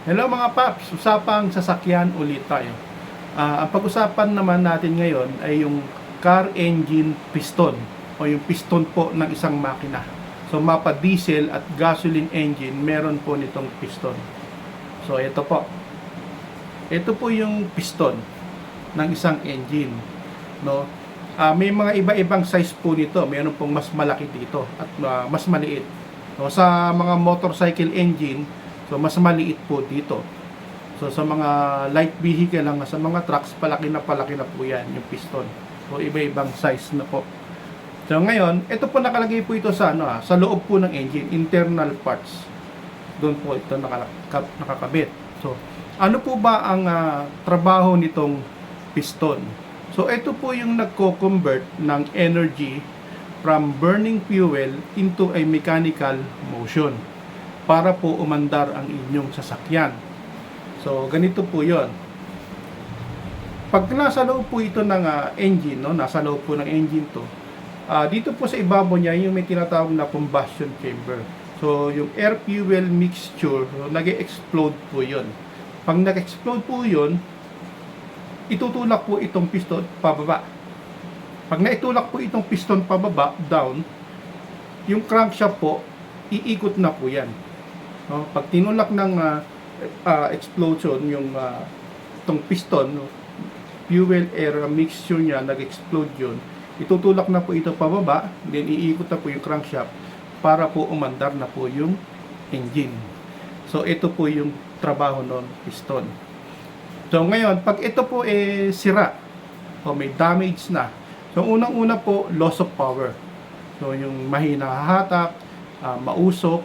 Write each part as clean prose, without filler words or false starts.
Hello mga paps, usapang sasakyan ulit tayo. Ang pag-usapan naman natin ngayon ay yung car engine piston o yung piston po ng isang makina. So mapa diesel at gasoline engine, meron po nitong piston. So ito po. Ito po yung piston ng isang engine, no? May mga iba-ibang size po nito. Meron pong mas malaki dito at mas maliit. No, sa mga motorcycle engine, so mas maliit po dito. So sa mga light vehicle lang, sa mga trucks, palaki na po yan, yung piston. So iba-ibang size na po. So ngayon, ito po nakalagay po ito sa sa loob po ng engine, internal parts. Doon po ito nakakabit. So ano po ba ang trabaho nitong piston? So ito po yung nagko-convert ng energy from burning fuel into a mechanical motion para po umandar ang inyong sasakyan. So ganito po 'yon. Pag nasa loob po ito ng engine, no, nasa loob po ng engine to, dito po sa ibabaw niya yung may tinatawag na combustion chamber. So yung air fuel mixture, so, nag-explode po 'yon. Pag nag-explode po 'yon, itutulak po itong piston pababa. Pag naitulak po itong piston pababa, down, yung crankshaft po, iikot na po yan. No? Pag tinulak ng explosion, yung itong piston, no? Fuel air mixture niya, nag-explode yun, itutulak na po ito pababa, then iikot na po yung crankshaft para po umandar na po yung engine. So ito po yung trabaho ng piston. So ngayon, pag ito po sira o may damage na, so unang-una po, loss of power. So yung mahina hahatak, mausok,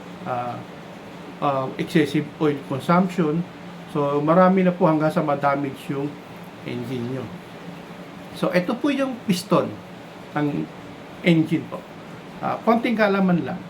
excessive oil consumption. So marami na po hanggang sa ma-damage yung engine nyo. So ito po yung piston ng engine po. Konting kalaman lang.